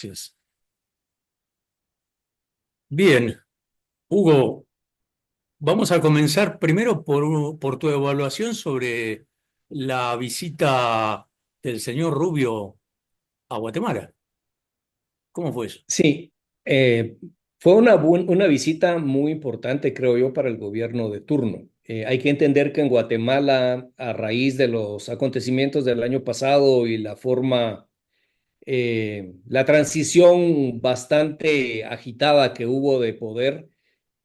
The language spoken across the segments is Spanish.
Gracias. Bien, Hugo, vamos a comenzar primero por tu evaluación sobre la visita del señor Rubio a Guatemala. ¿Cómo fue eso? Sí, fue una visita muy importante, creo yo, para el gobierno de turno. Hay que entender que en Guatemala, a raíz de los acontecimientos del año pasado y la transición bastante agitada que hubo de poder,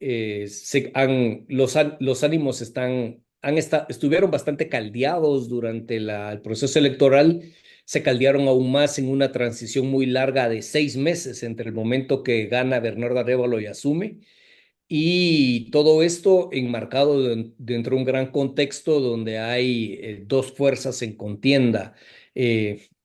los ánimos estuvieron bastante caldeados durante el proceso electoral. Se caldearon aún más en una transición muy larga de 6 meses entre el momento que gana Bernardo Arévalo y asume, y todo esto enmarcado dentro de un gran contexto donde hay dos fuerzas en contienda.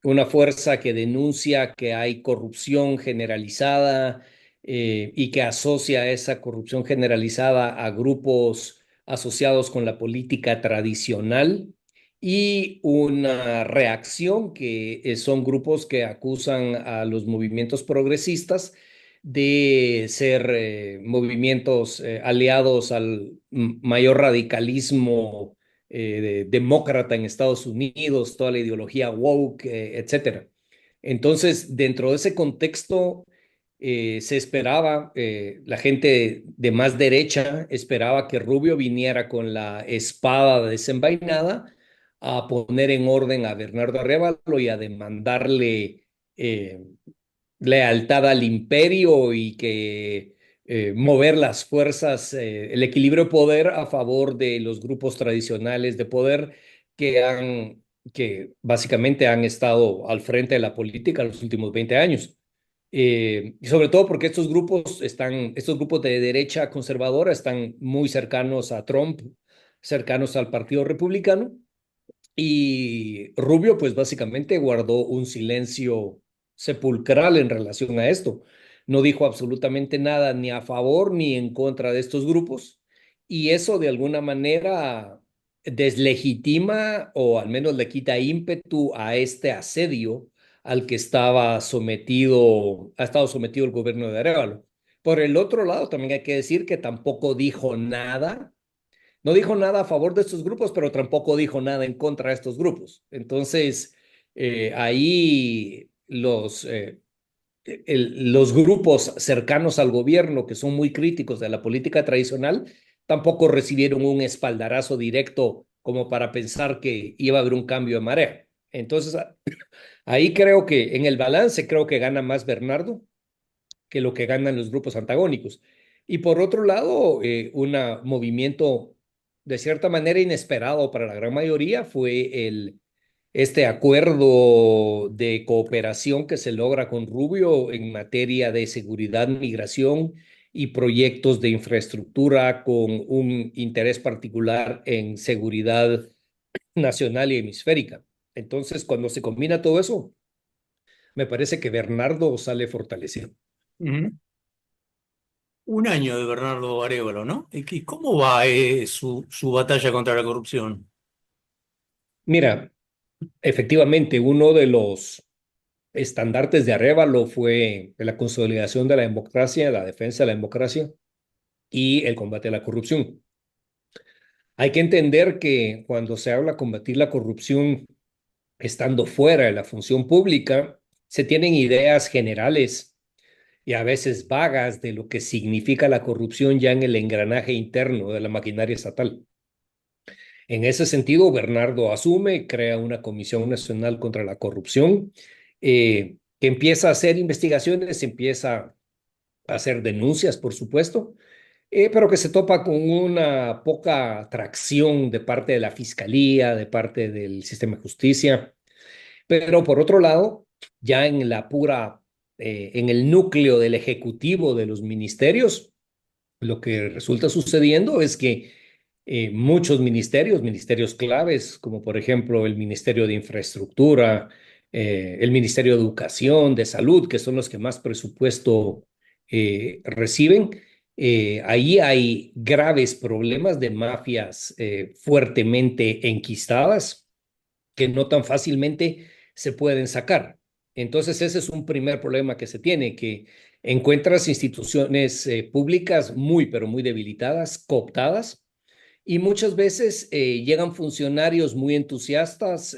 Una fuerza que denuncia que hay corrupción generalizada, y que asocia esa corrupción generalizada a grupos asociados con la política tradicional, y una reacción que son grupos que acusan a los movimientos progresistas de ser movimientos aliados al mayor radicalismo demócrata en Estados Unidos, toda la ideología woke, etcétera. Entonces, dentro de ese contexto, se esperaba, la gente de más derecha esperaba que Rubio viniera con la espada desenvainada a poner en orden a Bernardo Arévalo y a demandarle lealtad al imperio, y que mover las fuerzas, el equilibrio de poder a favor de los grupos tradicionales de poder que básicamente han estado al frente de la política los últimos 20 años. Y sobre todo porque estos grupos de derecha conservadora están muy cercanos a Trump, cercanos al Partido Republicano, y Rubio, pues básicamente guardó un silencio sepulcral en relación a esto. No dijo absolutamente nada ni a favor ni en contra de estos grupos. Y eso de alguna manera deslegitima, o al menos le quita ímpetu a este asedio al que ha estado sometido el gobierno de Arévalo. Por el otro lado, también hay que decir que tampoco dijo nada, no dijo nada a favor de estos grupos, pero tampoco dijo nada en contra de estos grupos. Entonces, ahí los grupos cercanos al gobierno, que son muy críticos de la política tradicional, tampoco recibieron un espaldarazo directo como para pensar que iba a haber un cambio de marea. Entonces, ahí creo que en el balance, creo que gana más Bernardo que lo que ganan los grupos antagónicos. Y por otro lado, un movimiento de cierta manera inesperado para la gran mayoría fue este acuerdo de cooperación que se logra con Rubio en materia de seguridad, migración y proyectos de infraestructura, con un interés particular en seguridad nacional y hemisférica. Entonces, cuando se combina todo eso, me parece que Bernardo sale fortalecido. Ujú. Un año de Bernardo Arévalo, ¿no? ¿Y cómo va su batalla contra la corrupción? Mira, efectivamente, uno de los estandartes de Arévalo fue la consolidación de la democracia, la defensa de la democracia y el combate a la corrupción. Hay que entender que cuando se habla de combatir la corrupción estando fuera de la función pública, se tienen ideas generales y a veces vagas de lo que significa la corrupción ya en el engranaje interno de la maquinaria estatal. En ese sentido, Bernardo asume, crea una Comisión Nacional contra la Corrupción, que empieza a hacer investigaciones, empieza a hacer denuncias, por supuesto, pero que se topa con una poca atracción de parte de la Fiscalía, de parte del sistema de justicia. Pero por otro lado, ya en el núcleo del Ejecutivo de los ministerios, lo que resulta sucediendo es que muchos ministerios claves, como por ejemplo el Ministerio de Infraestructura, el Ministerio de Educación, de Salud, que son los que más presupuesto reciben, ahí hay graves problemas de mafias fuertemente enquistadas que no tan fácilmente se pueden sacar. Entonces, ese es un primer problema que se tiene, que encuentras instituciones públicas muy, pero muy debilitadas, cooptadas, y muchas veces llegan funcionarios muy entusiastas,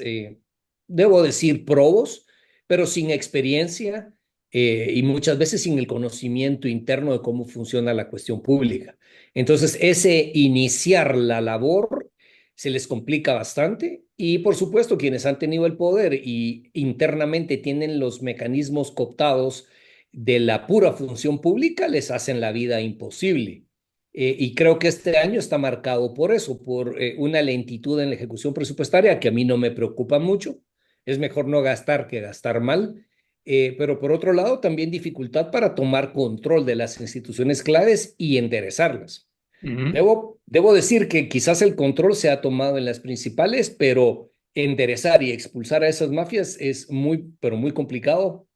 debo decir probos, pero sin experiencia y muchas veces sin el conocimiento interno de cómo funciona la cuestión pública. Entonces, ese iniciar la labor se les complica bastante y por supuesto quienes han tenido el poder y internamente tienen los mecanismos cooptados de la pura función pública les hacen la vida imposible. Y creo que este año está marcado por eso, por una lentitud en la ejecución presupuestaria que a mí no me preocupa mucho. Es mejor no gastar que gastar mal. Pero por otro lado, también dificultad para tomar control de las instituciones claves y enderezarlas. Ujú. Debo decir que quizás el control se ha tomado en las principales, pero enderezar y expulsar a esas mafias es muy, pero muy complicado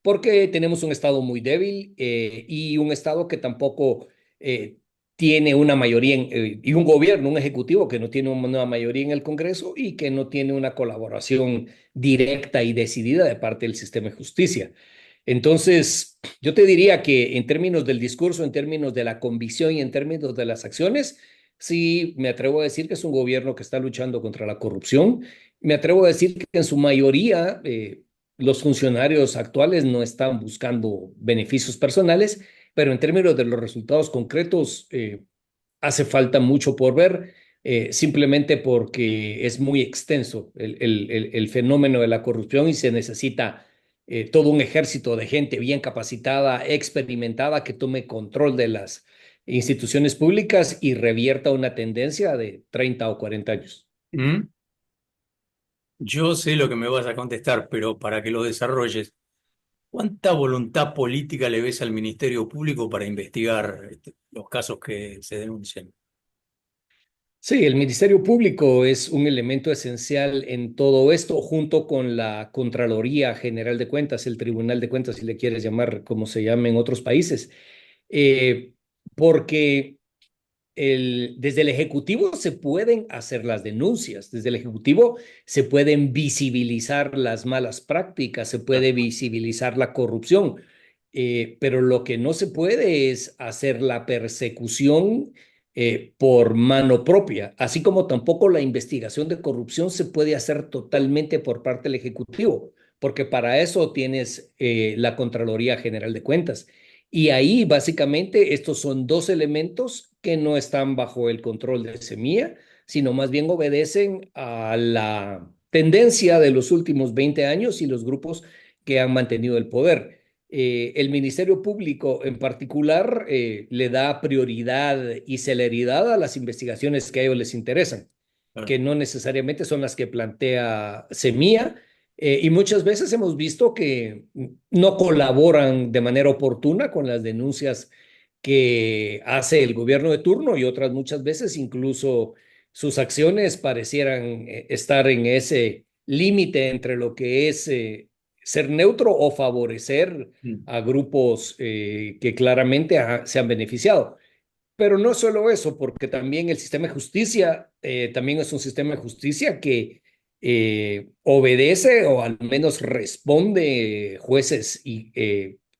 porque tenemos un Estado muy débil y un Estado que tampoco eh, tiene una mayoría y un gobierno, un ejecutivo que no tiene una mayoría en el Congreso y que no tiene una colaboración directa y decidida de parte del sistema de justicia. Entonces, yo te diría que en términos del discurso, en términos de la convicción y en términos de las acciones, sí me atrevo a decir que es un gobierno que está luchando contra la corrupción. Me atrevo a decir que en su mayoría los funcionarios actuales no están buscando beneficios personales, pero en términos de los resultados concretos, hace falta mucho por ver, simplemente porque es muy extenso el fenómeno de la corrupción y se necesita todo un ejército de gente bien capacitada, experimentada, que tome control de las instituciones públicas y revierta una tendencia de 30 o 40 años. ¿Mm? Yo sé lo que me vas a contestar, pero para que lo desarrolles, ¿cuánta voluntad política le ves al Ministerio Público para investigar los casos que se denuncian? Sí, el Ministerio Público es un elemento esencial en todo esto, junto con la Contraloría General de Cuentas, el Tribunal de Cuentas, si le quieres llamar como se llama en otros países, eh, porque desde el Ejecutivo se pueden hacer las denuncias, desde el Ejecutivo se pueden visibilizar las malas prácticas, se puede visibilizar la corrupción, pero lo que no se puede es hacer la persecución por mano propia, así como tampoco la investigación de corrupción se puede hacer totalmente por parte del Ejecutivo, porque para eso tienes la Contraloría General de Cuentas. Y ahí básicamente estos son dos elementos que no están bajo el control de Semilla, sino más bien obedecen a la tendencia de los últimos 20 años y los grupos que han mantenido el poder. El Ministerio Público en particular le da prioridad y celeridad a las investigaciones que a ellos les interesan, Claro. que no necesariamente son las que plantea Semilla, y muchas veces hemos visto que no colaboran de manera oportuna con las denuncias que hace el gobierno de turno y otras muchas veces incluso sus acciones parecieran estar en ese límite entre lo que es ser neutro o favorecer Mm. a grupos que claramente se han beneficiado. Pero no solo eso, porque también el sistema de justicia también es un sistema de justicia que obedece o al menos responde jueces y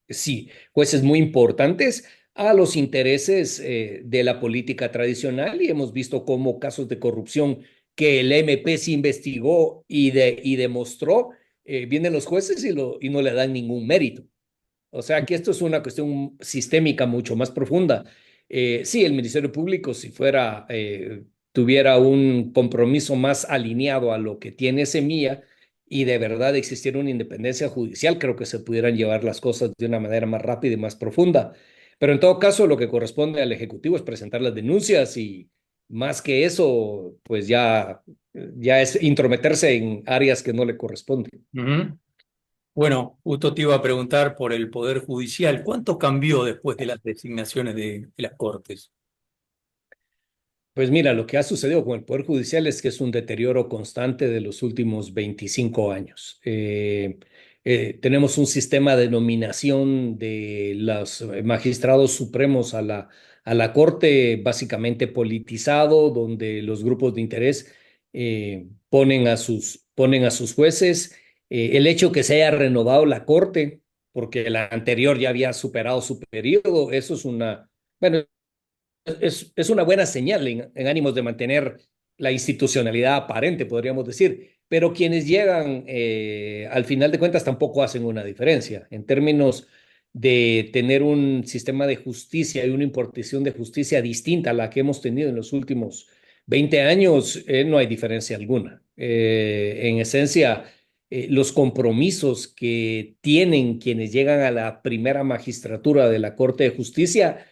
sí, jueces muy importantes a los intereses de la política tradicional y hemos visto cómo casos de corrupción que el MP se investigó y demostró, vienen los jueces y no le dan ningún mérito. O sea que esto es una cuestión sistémica mucho más profunda. Sí, el Ministerio Público, si fuera, tuviera un compromiso más alineado a lo que tiene Semilla y de verdad existiera una independencia judicial, creo que se pudieran llevar las cosas de una manera más rápida y más profunda. Pero en todo caso, lo que corresponde al Ejecutivo es presentar las denuncias y más que eso, pues ya es intrometerse en áreas que no le corresponden. Ujú. Bueno, justo te iba a preguntar por el Poder Judicial. ¿Cuánto cambió después de las designaciones de las Cortes? Pues mira, lo que ha sucedido con el Poder Judicial es que es un deterioro constante de los últimos 25 años. Tenemos un sistema de nominación de los magistrados supremos a la Corte básicamente politizado, donde los grupos de interés ponen a sus jueces El hecho que se haya renovado la Corte, porque la anterior ya había superado su periodo, eso es bueno, es una buena señal en ánimos de mantener la institucionalidad aparente, podríamos decir. Pero quienes llegan, al final de cuentas, tampoco hacen una diferencia. En términos de tener un sistema de justicia y una impartición de justicia distinta a la que hemos tenido en los últimos 20 años, no hay diferencia alguna. En esencia, los compromisos que tienen quienes llegan a la primera magistratura de la Corte de Justicia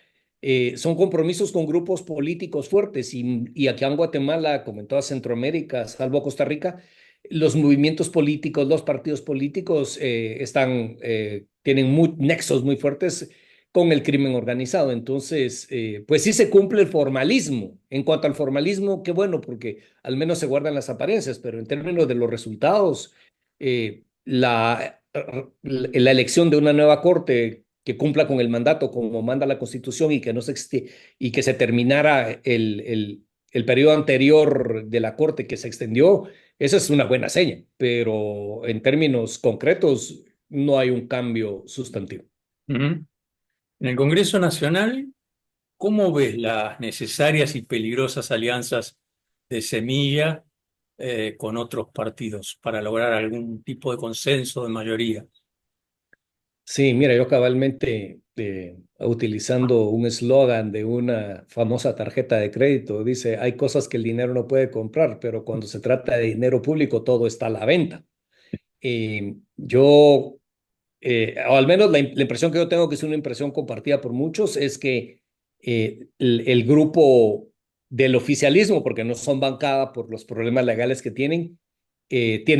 son compromisos con grupos políticos fuertes y aquí en Guatemala, como en toda Centroamérica, salvo Costa Rica, los movimientos políticos, los partidos políticos tienen nexos muy fuertes con el crimen organizado. Entonces, pues sí se cumple el formalismo. En cuanto al formalismo, qué bueno, porque al menos se guardan las apariencias, pero en términos de los resultados, la elección de una nueva corte que cumpla con el mandato como manda la Constitución y que no se y que se terminara el periodo anterior de la Corte que se extendió, esa es una buena seña, pero en términos concretos no hay un cambio sustantivo. Ujú. En el Congreso Nacional, ¿cómo ves las necesarias y peligrosas alianzas de Semilla con otros partidos para lograr algún tipo de consenso de mayoría? Sí, mira, yo cabalmente, utilizando un eslogan de una famosa tarjeta de crédito, dice, hay cosas que el dinero no puede comprar, pero cuando se trata de dinero público, todo está a la venta. Yo o al menos la impresión que yo tengo, que es una impresión compartida por muchos, es que el grupo del oficialismo, porque no son bancada por los problemas legales que tienen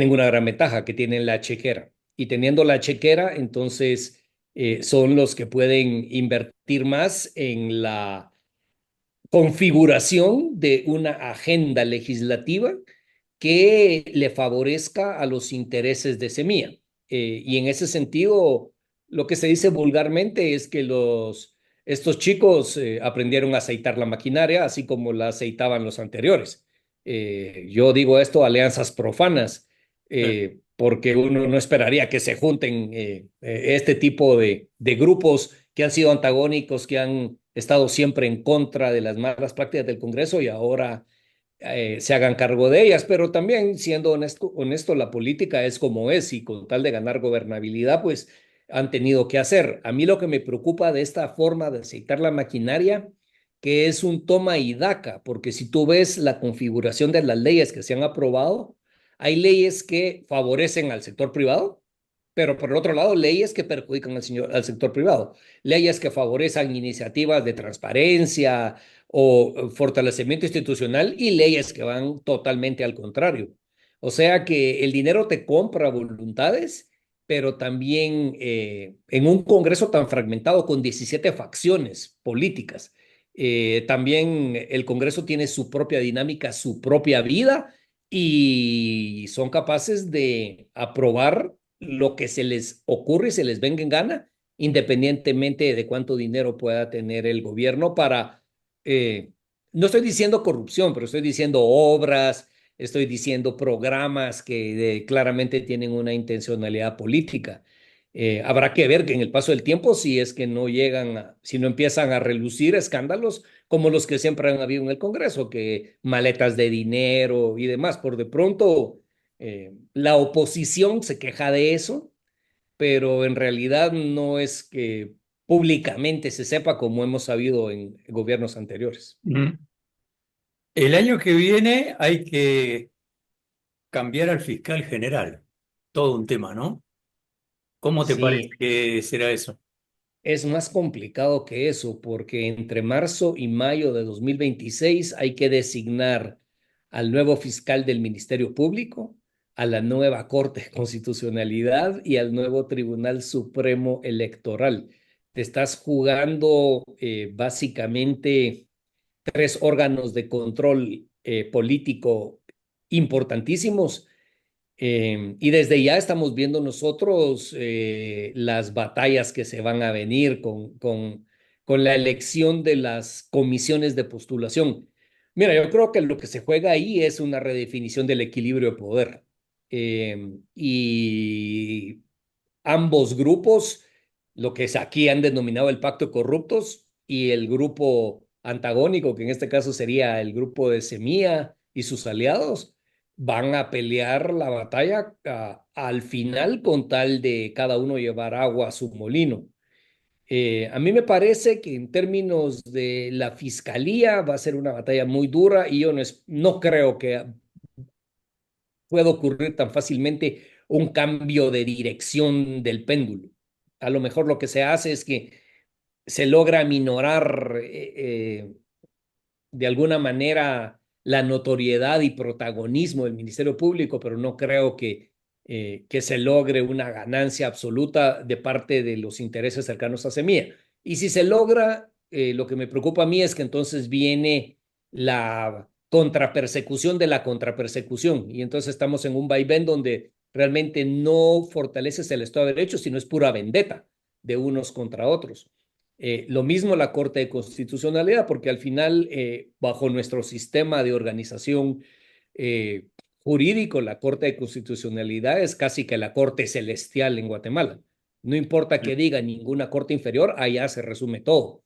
una gran ventaja, que tienen la chequera. Y teniendo la chequera, entonces son los que pueden invertir más en la configuración de una agenda legislativa que le favorezca a los intereses de Semilla. Y en ese sentido, lo que se dice vulgarmente es que estos chicos aprendieron a aceitar la maquinaria, así como la aceitaban los anteriores. Yo digo esto, alianzas profanas, porque uno no esperaría que se junten este tipo de grupos que han sido antagónicos, que han estado siempre en contra de las malas prácticas del Congreso y ahora se hagan cargo de ellas, pero también siendo honesto, la política es como es y con tal de ganar gobernabilidad, pues han tenido que hacer. A mí lo que me preocupa de esta forma de aceitar la maquinaria, que es un toma y daca, porque si tú ves la configuración de las leyes que se han aprobado, hay leyes que favorecen al sector privado, pero por el otro lado, leyes que perjudican al sector privado, leyes que favorecen iniciativas de transparencia, o fortalecimiento institucional y leyes que van totalmente al contrario. O sea que el dinero te compra voluntades, pero también en un Congreso tan fragmentado con 17 facciones políticas, también el Congreso tiene su propia dinámica, su propia vida y son capaces de aprobar lo que se les ocurre y se les venga en gana, independientemente de cuánto dinero pueda tener el gobierno para eh, no estoy diciendo corrupción, pero estoy diciendo obras, estoy diciendo programas que claramente tienen una intencionalidad política. Habrá que ver que en el paso del tiempo, si es que no llegan, si no empiezan a relucir escándalos como los que siempre han habido en el Congreso, que maletas de dinero y demás. Por de pronto, la oposición se queja de eso, pero en realidad no es que públicamente se sepa como hemos sabido en gobiernos anteriores. Ujú. El año que viene hay que cambiar al fiscal general. Todo un tema, ¿no? ¿Cómo te parece Sí, que será eso? es más complicado que eso, porque entre marzo y mayo de 2026 hay que designar al nuevo fiscal del Ministerio Público, a la nueva Corte de Constitucionalidad y al nuevo Tribunal Supremo Electoral. Te estás jugando básicamente tres órganos de control político importantísimos. Y desde ya estamos viendo nosotros las batallas que se van a venir con la elección de las comisiones de postulación. Mira, yo creo que lo que se juega ahí es una redefinición del equilibrio de poder. y ambos grupos, lo que aquí han denominado el pacto de corruptos y el grupo antagónico, que en este caso sería el grupo de Semilla y sus aliados, van a pelear la batalla al final con tal de cada uno llevar agua a su molino. A mí me parece que en términos de la fiscalía va a ser una batalla muy dura y yo no creo que pueda ocurrir tan fácilmente un cambio de dirección del péndulo. A lo mejor lo que se hace es que se logra minorar de alguna manera la notoriedad y protagonismo del Ministerio Público, pero no creo que se logre una ganancia absoluta de parte de los intereses cercanos a Semilla. Y si se logra, lo que me preocupa a mí es que entonces viene la contrapersecución de la contrapersecución y entonces estamos en un vaivén donde realmente no fortaleces el Estado de Derecho, sino es pura vendetta de unos contra otros. Lo mismo la Corte de Constitucionalidad, porque al final, bajo nuestro sistema de organización eh, jurídico, la Corte de Constitucionalidad es casi que la Corte Celestial en Guatemala. No importa que diga ninguna corte inferior, allá se resume todo.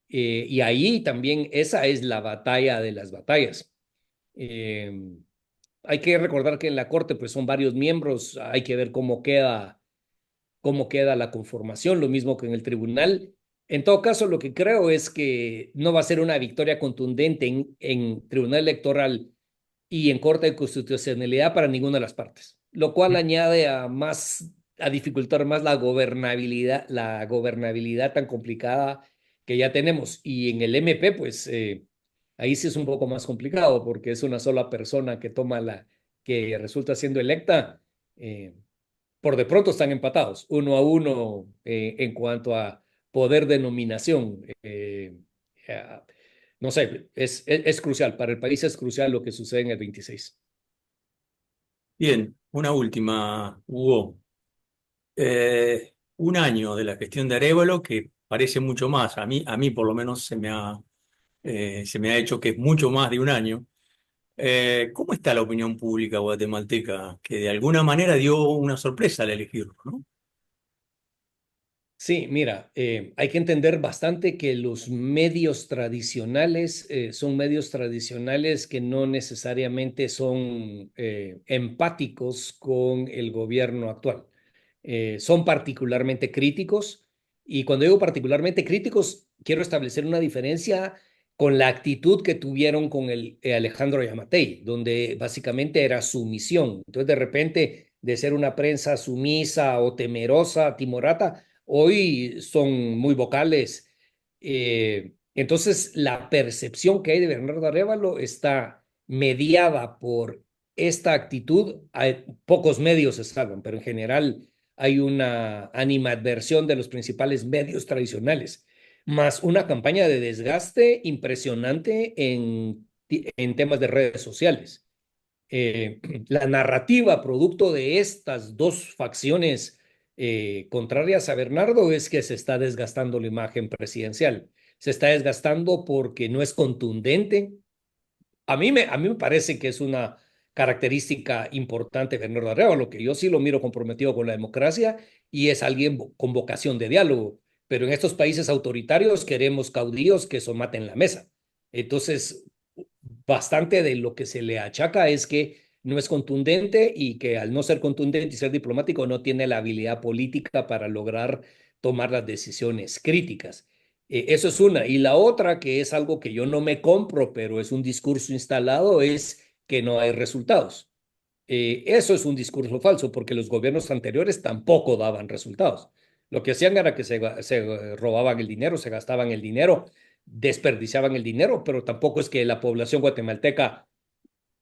Y ahí también esa es la batalla de las batallas. Eh, Hay que recordar que en la Corte pues son varios miembros, hay que ver cómo queda la conformación, lo mismo que en el tribunal. En todo caso, lo que creo es que no va a ser una victoria contundente en tribunal electoral y en Corte de Constitucionalidad para ninguna de las partes, lo cual añade a dificultar más la gobernabilidad tan complicada que ya tenemos. Y en el MP, pues ahí sí es un poco más complicado porque es una sola persona que resulta siendo electa. Eh, por de pronto están empatados, 1-1 en cuanto a poder de nominación. Eh, no sé, es crucial, para el país es crucial lo que sucede en el 26. Bien, una última, Hugo. Un año de la gestión de Arévalo que parece mucho más. A mí por lo menos se me ha hecho que es mucho más de un año. ¿Cómo está la opinión pública guatemalteca? Que de alguna manera dio una sorpresa al elegirlo, ¿no? Sí, mira, hay que entender bastante que los medios tradicionales son medios tradicionales que no necesariamente son empáticos con el gobierno actual. Son particularmente críticos y cuando digo particularmente críticos, quiero establecer una diferencia con la actitud que tuvieron con el Alejandro Yamatei, donde básicamente era sumisión. Entonces, de repente, de ser una prensa sumisa o temerosa, timorata, hoy son muy vocales. Entonces, la percepción que hay de Bernardo Arévalo está mediada por esta actitud. Hay, pocos medios se salvan, pero en general hay una animadversión de los principales medios tradicionales, más una campaña de desgaste impresionante en temas de redes sociales. Eh, la narrativa producto de estas dos facciones contrarias a Bernardo es que se está desgastando la imagen presidencial. Se está desgastando porque no es contundente. A mí me parece que es una característica importante de Bernardo Arevalo, que yo sí lo miro comprometido con la democracia y es alguien con vocación de diálogo. Pero en estos países autoritarios queremos caudillos que somaten la mesa. Entonces, bastante de lo que se le achaca es que no es contundente y que al no ser contundente y ser diplomático no tiene la habilidad política para lograr tomar las decisiones críticas. Eso es una. Y la otra, que es algo que yo no me compro, pero es un discurso instalado, es que no hay resultados. Eso es un discurso falso porque los gobiernos anteriores tampoco daban resultados. Lo que hacían era que se robaban el dinero, se gastaban el dinero, desperdiciaban el dinero, pero tampoco es que la población guatemalteca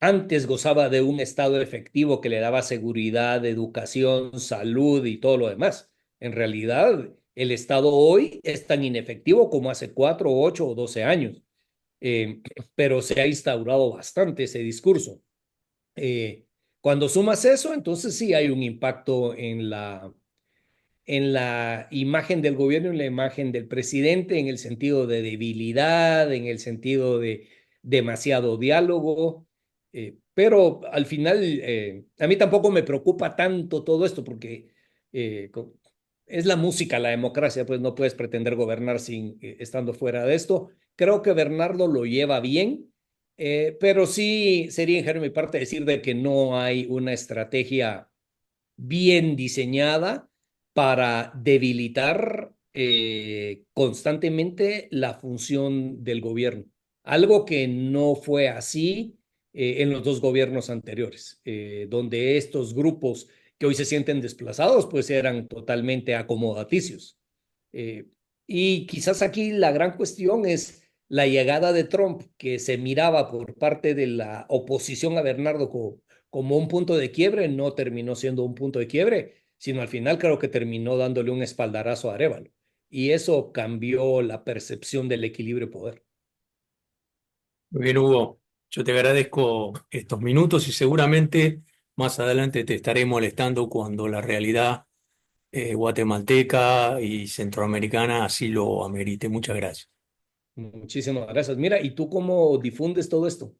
antes gozaba de un estado efectivo que le daba seguridad, educación, salud y todo lo demás. En realidad, el estado hoy es tan inefectivo como hace 4, 8 o 12 años. Eh, pero se ha instaurado bastante ese discurso. Eh, Cuando sumas eso, entonces sí hay un impacto en la imagen del gobierno, en la imagen del presidente, en el sentido de debilidad, en el sentido de demasiado diálogo. Pero al final, a mí tampoco me preocupa tanto todo esto porque es la música, la democracia, pues no puedes pretender gobernar sin estando fuera de esto. Creo que Bernardo lo lleva bien, pero sí sería ingenuo de mi parte decir de que no hay una estrategia bien diseñada para debilitar constantemente la función del gobierno. Algo que no fue así en los dos gobiernos anteriores, donde estos grupos que hoy se sienten desplazados, pues eran totalmente acomodaticios. Eh, y quizás aquí la gran cuestión es la llegada de Trump, que se miraba por parte de la oposición a Bernardo como un punto de quiebre, no terminó siendo un punto de quiebre, sino al final creo que terminó dándole un espaldarazo a Arévalo. Y eso cambió la percepción del equilibrio de poder. Muy bien, Hugo, yo te agradezco estos minutos y seguramente más adelante te estaré molestando cuando la realidad guatemalteca y centroamericana así lo amerite. Muchas gracias. Muchísimas gracias. Mira, ¿y tú cómo difundes todo esto?